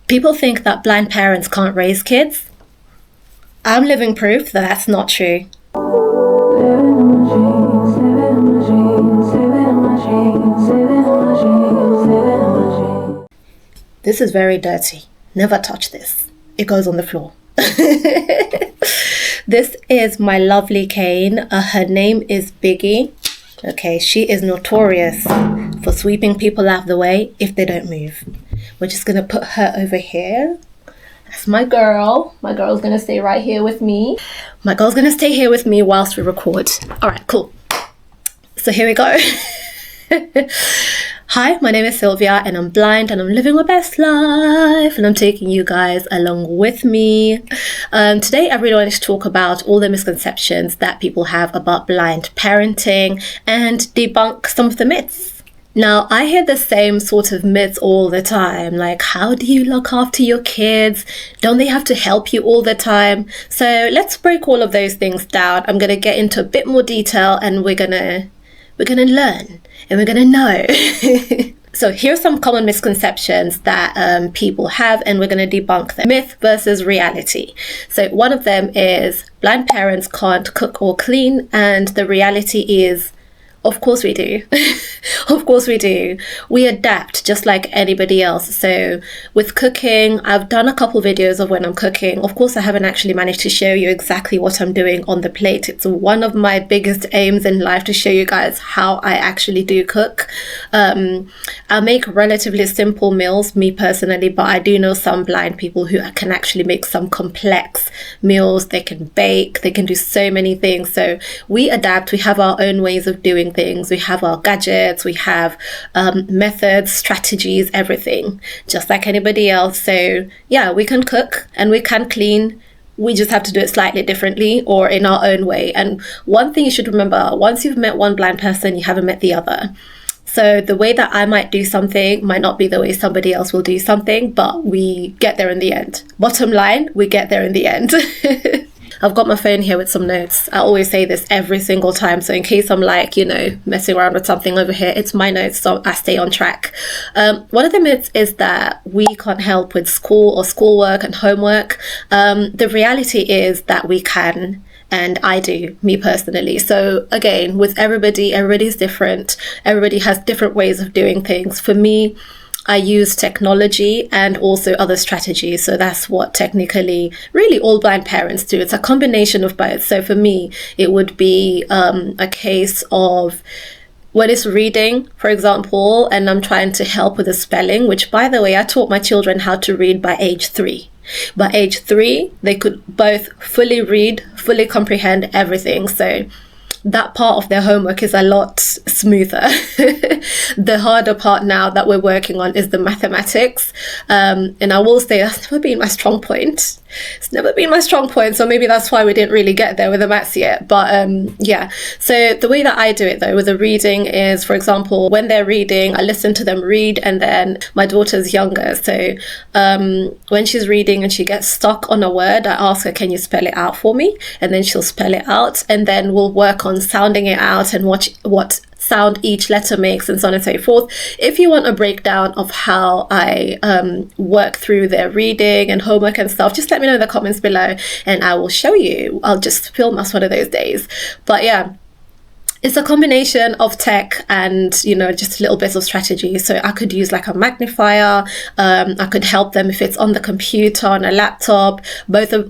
People think that blind parents can't raise kids. I'm living proof that that's not true. This is very dirty. Never touch this. It goes on the floor. This is my lovely cane. Her name is Biggie. Okay, she is notorious for sweeping people out of the way if they don't move. We're just gonna put her over here. That's my girl. My girl's gonna stay right here with me. My girl's gonna stay here with me whilst we record. All right, cool. So here we go. Hi, my name is Sylvia and I'm blind and I'm living my best life and I'm taking you guys along with me. Today I really wanted to talk about all the misconceptions that people have about blind parenting and debunk some of the myths. Now, I hear the same sort of myths all the time, like how do you look after your kids? Don't they have to help you all the time? So let's break all of those things down. I'm going to get into a bit more detail and we're going to learn and we're gonna know. So here's some common misconceptions that people have and we're gonna debunk them. Myth versus reality. So one of them is blind parents can't cook or clean, and the reality is, of course we do. Of course we do. We adapt just like anybody else. So with cooking, I've done a couple videos of when I'm cooking. Of course, I haven't actually managed to show you exactly what I'm doing on the plate. It's one of my biggest aims in life to show you guys how I actually do cook. I make relatively simple meals, me personally, but I do know some blind people who can actually make some complex meals. They can bake, they can do so many things. So we adapt, we have our own ways of doing things. We have our gadgets, we have methods, strategies, everything, just like anybody else. So yeah, we can cook and we can clean. We just have to do it slightly differently or in our own way. And one thing you should remember, once you've met one blind person, you haven't met the other. So the way that I might do something might not be the way somebody else will do something, but we get there in the end. Bottom line, we get there in the end. I've got my phone here with some notes. I always say this every single time. So in case I'm like, messing around with something over here, it's my notes, so I stay on track. One of the myths is that we can't help with school or schoolwork and homework. The reality is that we can. And I do, me personally. So again, with everybody's different. Everybody has different ways of doing things. For me, I use technology and also other strategies. So that's what technically really all blind parents do. It's a combination of both. So for me, it would be a case of when it's reading, for example, and I'm trying to help with the spelling, which by the way, I taught my children how to read by age 3. By age 3, they could both fully read, fully comprehend everything. So that part of their homework is a lot smoother. The harder part now that we're working on is the mathematics. And I will say that's never been my strong point. It's never been my strong point. So maybe that's why we didn't really get there with the maths yet. But yeah, so the way that I do it though with the reading is, for example, when they're reading, I listen to them read, and then my daughter's younger. So when she's reading and she gets stuck on a word, I ask her, can you spell it out for me? And then she'll spell it out, and then we'll work on sounding it out and watch what sound each letter makes and so on and so forth. If you want a breakdown of how I work through their reading and homework and stuff, just let me know in the comments below and I will show you. I'll just film us one of those days. But yeah, it's a combination of tech and, just a little bit of strategy. So I could use like a magnifier. I could help them if it's on the computer, on a laptop.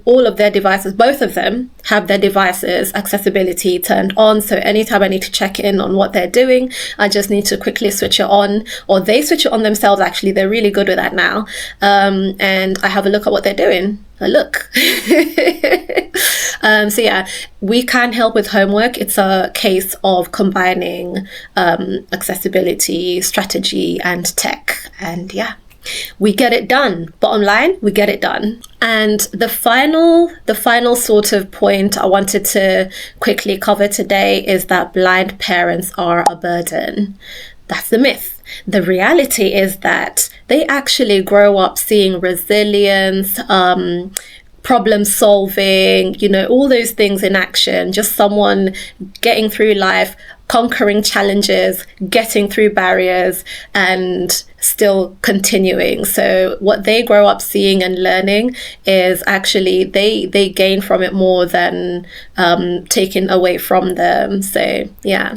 All of their devices, both of them have their devices accessibility turned on. So anytime I need to check in on what they're doing, I just need to quickly switch it on, or they switch it on themselves. Actually, they're really good with that now. And I have a look at what they're doing. Look. So yeah, we can help with homework. It's a case of combining accessibility, strategy, and tech. And yeah, we get it done. Bottom line, we get it done. And the final sort of point I wanted to quickly cover today is that blind parents are a burden. That's the myth. The reality is that they actually grow up seeing resilience, problem solving, all those things in action, just someone getting through life, conquering challenges, getting through barriers, and still continuing. So what they grow up seeing and learning is actually they gain from it more than taken away from them. So yeah.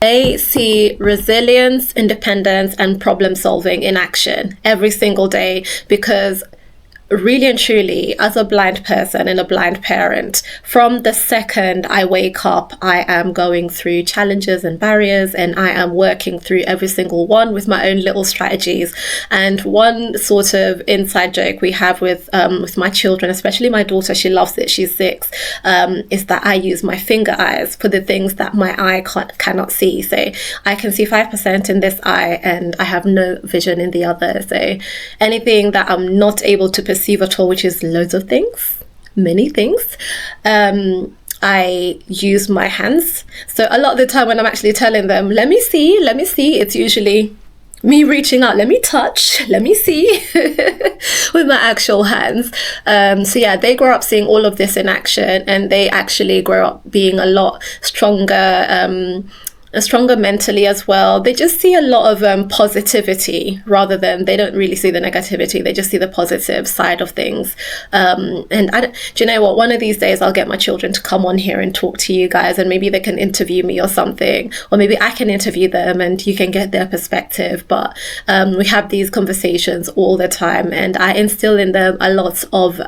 They see resilience, independence, and problem solving in action every single day, because really and truly, as a blind person and a blind parent, from the second I wake up, I am going through challenges and barriers, and I am working through every single one with my own little strategies. And one sort of inside joke we have with my children, especially my daughter, she loves it, she's 6, is that I use my finger eyes for the things that my eye cannot see. So I can see 5% in this eye and I have no vision in the other. So anything that I'm not able to perceive at all, which is loads of things, many things, I use my hands. So a lot of the time when I'm actually telling them, let me see, it's usually me reaching out, let me touch, let me see, with my actual hands. So yeah, they grow up seeing all of this in action, and they actually grow up being a lot stronger mentally as well. They just see a lot of positivity, rather than, they don't really see the negativity, they just see the positive side of things. And do you know what, one of these days I'll get my children to come on here and talk to you guys, and maybe they can interview me or something, or maybe I can interview them and you can get their perspective. But we have these conversations all the time, and I instill in them a lot of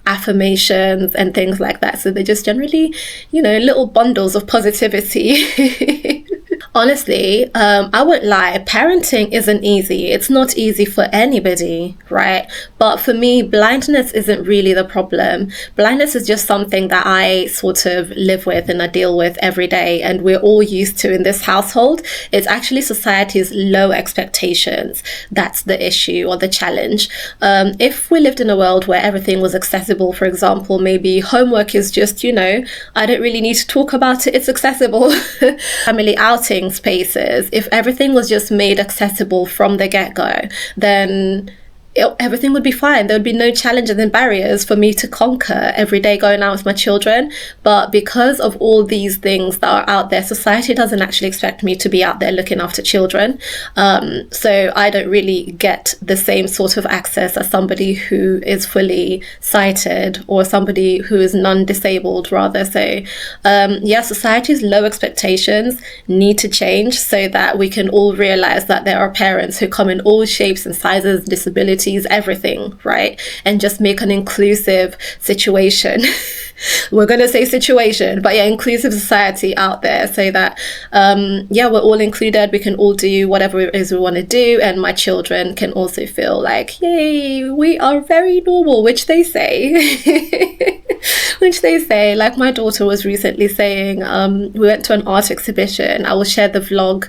affirmations and things like that. So they're just generally, little bundles of positivity. Honestly, I won't lie, parenting isn't easy. It's not easy for anybody, right? But for me, blindness isn't really the problem. Blindness is just something that I sort of live with and I deal with every day, and we're all used to in this household. It's actually society's low expectations that's the issue or the challenge. If we lived in a world where everything was accessible, for example, maybe homework is just, I don't really need to talk about it, it's accessible. Family outing spaces, if everything was just made accessible from the get-go, then everything would be fine. There would be no challenges and barriers for me to conquer every day going out with my children. But because of all these things that are out there, society doesn't actually expect me to be out there looking after children. So I don't really get the same sort of access as somebody who is fully sighted, or somebody who is non-disabled rather. So society's low expectations need to change, so that we can all realize that there are parents who come in all shapes and sizes, disabilities, everything, right? And just make an inclusive situation. We're going to say situation, but inclusive society out there, so that we're all included, we can all do whatever it is we want to do, and my children can also feel like, yay, we are very normal, which they say. Like my daughter was recently saying, we went to an art exhibition. I will share the vlog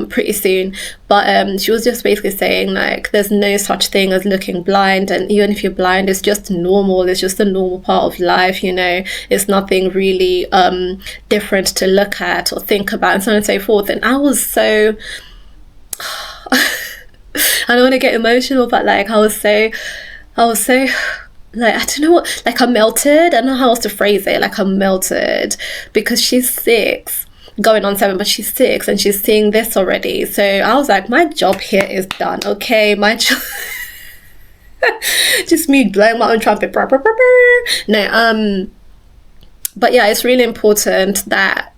pretty soon, but she was just basically saying, like, there's no such thing as looking blind, and even if you're blind, it's just normal, it's just a normal part of life, it's nothing really different to look at or think about, and so on and so forth. And I was so I don't want to get emotional, but like I was so like, I don't know what, like I melted. I don't know how else to phrase it. Like I'm melted, because she's 6, going on 7, but she's 6 and she's seeing this already. So I was like, my job here is done. Okay, my job. Just me blowing my own trumpet. No, but yeah, it's really important that,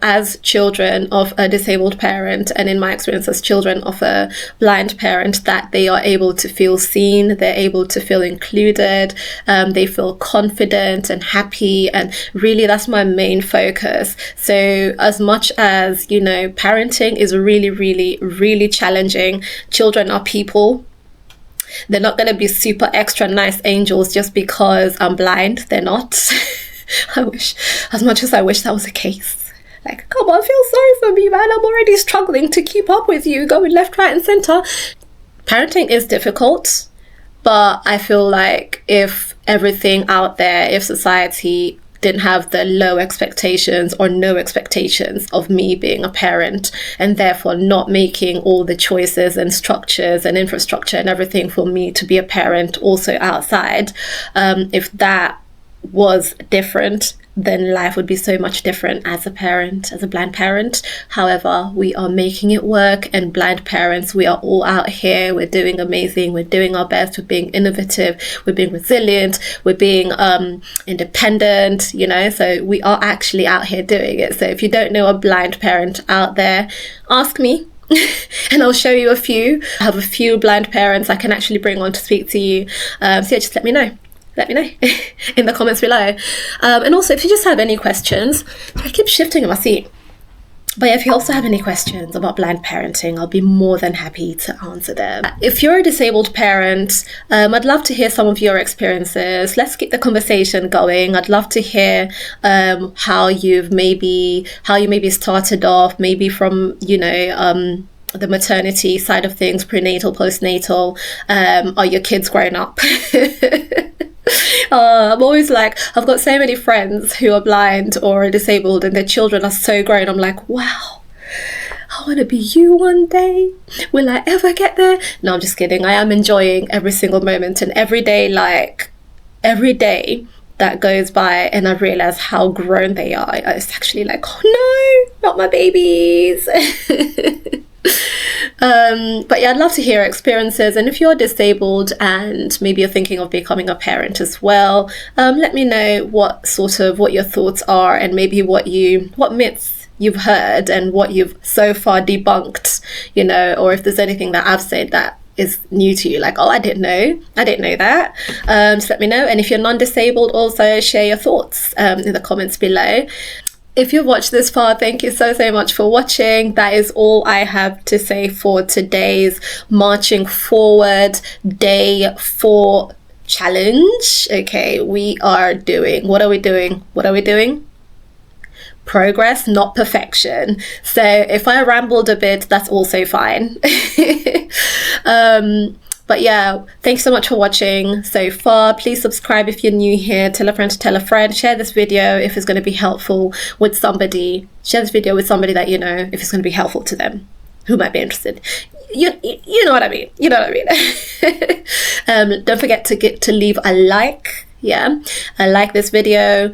as children of a disabled parent, and in my experience as children of a blind parent, that they are able to feel seen, they're able to feel included, they feel confident and happy. And really, that's my main focus. So as much as, parenting is really, really, really challenging, children are people. They're not going to be super extra nice angels just because I'm blind. They're not. I wish, as much as I wish that was the case. Like, come on, feel sorry for me, man. I'm already struggling to keep up with you, going left, right, and center. Parenting is difficult, but I feel like if everything out there, if society didn't have the low expectations or no expectations of me being a parent, and therefore not making all the choices and structures and infrastructure and everything for me to be a parent also outside, if that was different, then life would be so much different as a parent, as a blind parent. However, we are making it work, and blind parents, we are all out here. We're doing amazing. We're doing our best. We're being innovative. We're being resilient. We're being independent, you know, so we are actually out here doing it. So if you don't know a blind parent out there, ask me. And I'll show you a few. I have a few blind parents I can actually bring on to speak to you. So yeah, just let me know in the comments below. And also, if you just have any questions, I keep shifting in my seat. But if you also have any questions about blind parenting, I'll be more than happy to answer them. If you're a disabled parent, I'd love to hear some of your experiences. Let's keep the conversation going. I'd love to hear how you maybe started off, maybe from, you know, the maternity side of things, prenatal, postnatal. Are your kids grown up? I'm always like, I've got so many friends who are blind or are disabled and their children are so grown. I'm like, wow, I want to be you one day. Will I ever get there? No, I'm just kidding. I am enjoying every single moment, and every day that goes by and I realize how grown they are, it's actually like, oh no, not my babies. But yeah, I'd love to hear experiences, and if you're disabled and maybe you're thinking of becoming a parent as well, let me know what your thoughts are, and maybe what myths you've heard and what you've so far debunked, you know, or if there's anything that I've said that is new to you, like, oh, I didn't know that. Just let me know. And if you're non-disabled, also share your thoughts in the comments below. If you've watched this far, thank you so much for watching. That is all I have to say for today's Marching Forward Day 4 challenge. Okay, what are we doing? Progress, not perfection. So if I rambled a bit, that's also fine. But yeah, thanks so much for watching so far. Please subscribe if you're new here. Tell a friend to tell a friend. Share this video if it's going to be helpful with somebody. Share this video with somebody that you know, if it's going to be helpful to them, who might be interested. You know what I mean. You know what I mean. Don't forget to leave a like. Yeah, like this video,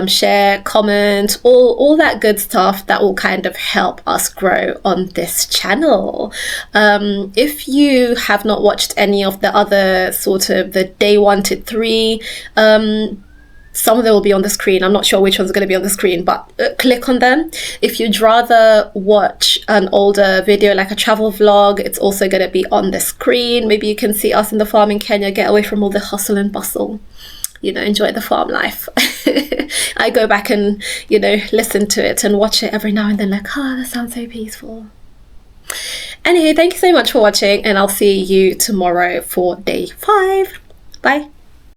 share, comment, all that good stuff that will kind of help us grow on this channel. If you have not watched any of the other sort of the day 1 to 3, some of them will be on the screen. I'm not sure which one's going to be on the screen, but click on them. If you'd rather watch an older video like a travel vlog, it's also going to be on the screen. Maybe you can see us in the farm in Kenya, get away from all the hustle and bustle. You know, enjoy the farm life. I go back and, you know, listen to it and watch it every now and then, like, oh, that sounds so peaceful. Anyway, thank you so much for watching, and I'll see you tomorrow for day 5. Bye.